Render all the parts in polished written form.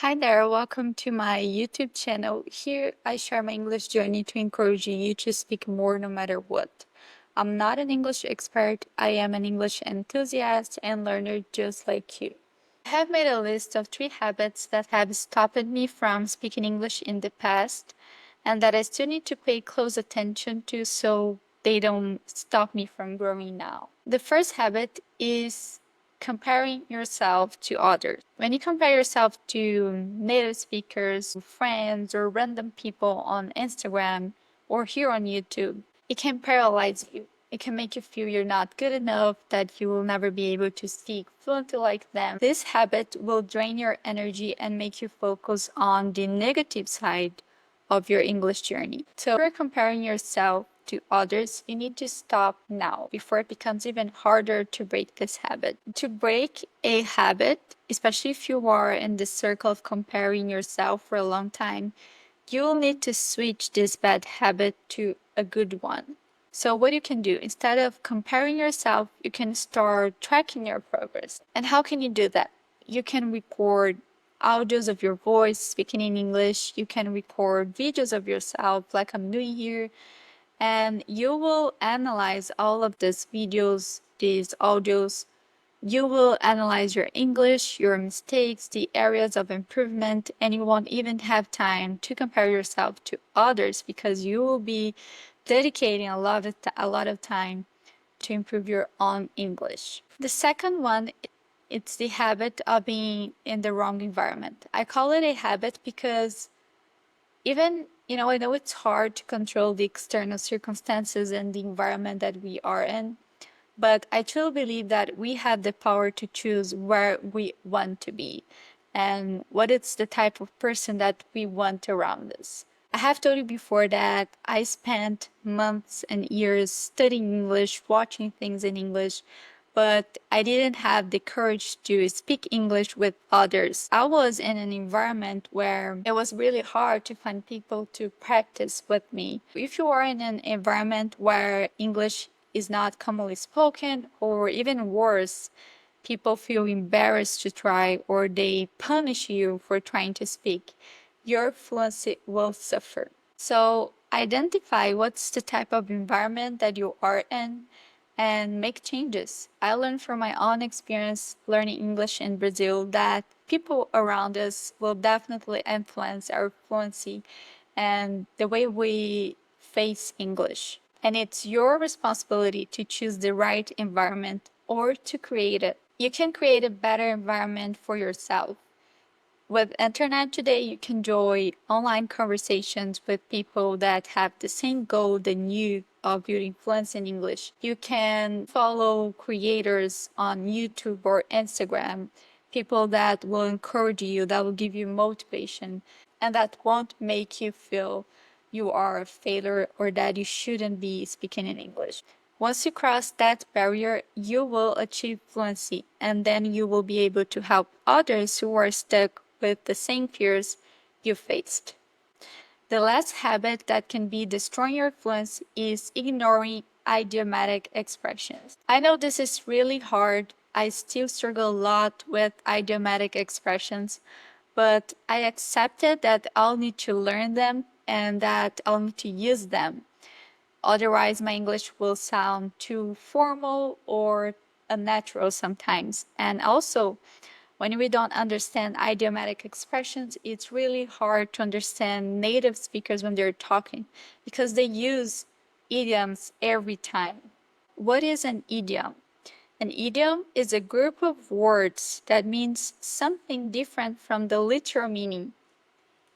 Hi there, welcome to my YouTube channel. Here I share my English journey to encourage you to speak more no matter what. I'm not an English expert, I am an English enthusiast and learner just like you. I have made a list of 3 habits that have stopped me from speaking English in the past and that I still need to pay close attention to so they don't stop me from growing now. The first habit is comparing yourself to others. When you compare yourself to native speakers, friends, or random people on Instagram or here on YouTube, it can paralyze you. It can make you feel you're not good enough, that you will never be able to speak fluently like them. This habit will drain your energy and make you focus on the negative side of your English journey. So if you're comparing yourself to others, you need to stop now before it becomes even harder to break this habit. To break a habit, especially if you are in the circle of comparing yourself for a long time, you'll need to switch this bad habit to a good one. So what you can do, instead of comparing yourself, you can start tracking your progress. And how can you do that? You can record audios of your voice speaking in English. You can record videos of yourself like I'm doing here. And you will analyze all of these videos, these audios. You will analyze your English, your mistakes, the areas of improvement, and you won't even have time to compare yourself to others because you will be dedicating a lot of time to improve your own English. The second one, it's the habit of being in the wrong environment. I call it a habit because even, I know it's hard to control the external circumstances and the environment that we are in, but I truly believe that we have the power to choose where we want to be and what is the type of person that we want around us. I have told you before that I spent months and years studying English, watching things in English, but I didn't have the courage to speak English with others. I was in an environment where it was really hard to find people to practice with me. If you are in an environment where English is not commonly spoken, or even worse, people feel embarrassed to try or they punish you for trying to speak, your fluency will suffer. So identify what's the type of environment that you are in and make changes. I learned from my own experience learning English in Brazil that people around us will definitely influence our fluency and the way we face English. And it's your responsibility to choose the right environment or to create it. You can create a better environment for yourself. With internet today, you can join online conversations with people that have the same goal than you of building fluency in English. You can follow creators on YouTube or Instagram, people that will encourage you, that will give you motivation, and that won't make you feel you are a failure or that you shouldn't be speaking in English. Once you cross that barrier, you will achieve fluency, and then you will be able to help others who are stuck with the same fears you faced. The last habit that can be destroying your fluency is ignoring idiomatic expressions. I know this is really hard. I still struggle a lot with idiomatic expressions, but I accepted that I'll need to learn them and that I'll need to use them. Otherwise, my English will sound too formal or unnatural sometimes. And also, when we don't understand idiomatic expressions, it's really hard to understand native speakers when they're talking because they use idioms every time. What is an idiom? An idiom is a group of words that means something different from the literal meaning.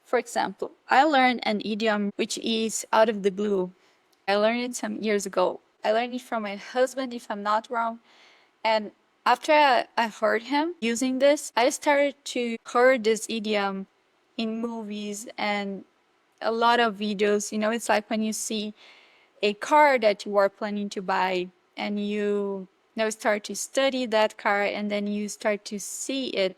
For example, I learned an idiom which is out of the blue. I learned it some years ago. I learned it from my husband, if I'm not wrong. And after I heard him using this, I started to hear this idiom in movies and a lot of videos. It's like when you see a car that you are planning to buy and you start to study that car and then you start to see it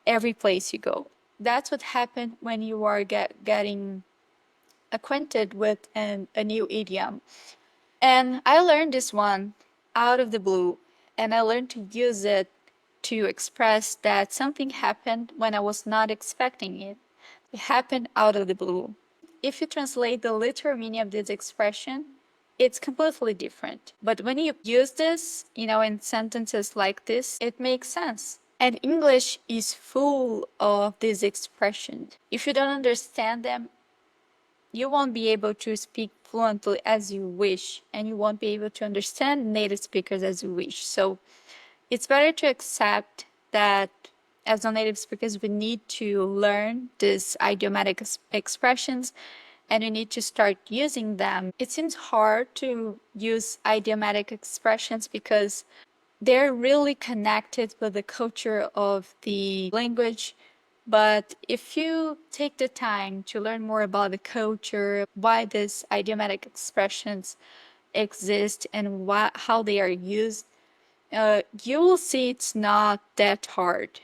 every place you go. That's what happened when you are getting acquainted with a new idiom. And I learned this one out of the blue, and I learned to use it to express that something happened when I was not expecting it. It happened out of the blue. If you translate the literal meaning of this expression, it's completely different. But when you use this, in sentences like this, it makes sense. And English is full of these expressions. If you don't understand them, you won't be able to speak fluently as you wish, and you won't be able to understand native speakers as you wish. So it's better to accept that as non-native speakers, we need to learn these idiomatic expressions and we need to start using them. It seems hard to use idiomatic expressions because they're really connected with the culture of the language. But if you take the time to learn more about the culture, why these idiomatic expressions exist, and how they are used, you will see it's not that hard.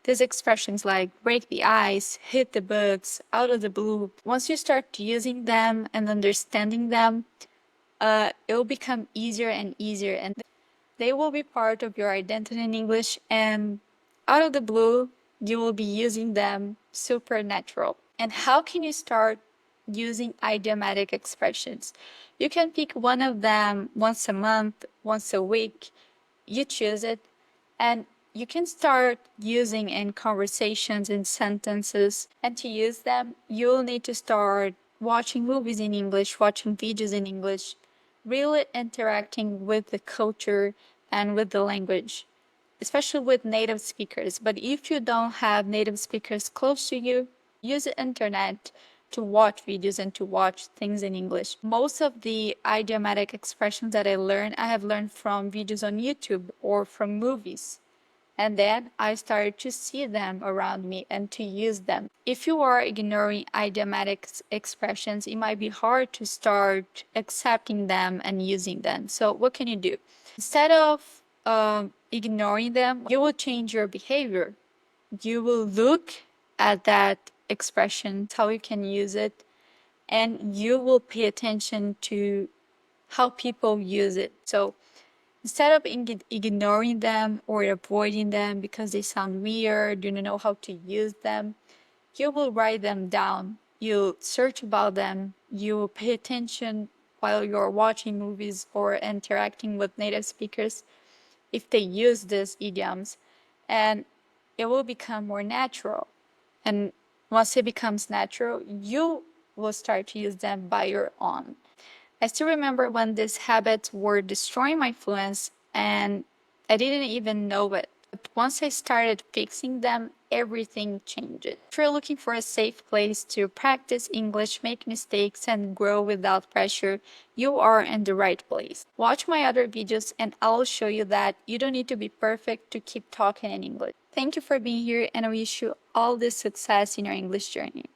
These expressions like break the ice, hit the books, out of the blue, once you start using them and understanding them, it will become easier and easier, and they will be part of your identity in English, and out of the blue, you will be using them supernatural. And how can you start using idiomatic expressions? You can pick one of them once a month, once a week. You choose it, and you can start using in conversations, in sentences. And to use them, you'll need to start watching movies in English, watching videos in English, really interacting with the culture and with the language, especially with native speakers. But if you don't have native speakers close to you, use the internet to watch videos and to watch things in English. Most of the idiomatic expressions that I have learned from videos on YouTube or from movies. And then I started to see them around me and to use them. If you are ignoring idiomatic expressions, it might be hard to start accepting them and using them. So what can you do? Instead of ignoring them, you will change your behavior. You will look at that expression, how you can use it, and you will pay attention to how people use it. So instead of ignoring them or avoiding them because they sound weird, you don't know how to use them, you will write them down. You'll search about them. You will pay attention while you're watching movies or interacting with native speakers if they use these idioms, and it will become more natural. And once it becomes natural, you will start to use them by your own. I still remember when these habits were destroying my fluency and I didn't even know it. But once I started fixing them, everything changed. If you're looking for a safe place to practice English, make mistakes, and grow without pressure, you are in the right place. Watch my other videos and I'll show you that you don't need to be perfect to keep talking in English. Thank you for being here, and I wish you all the success in your English journey.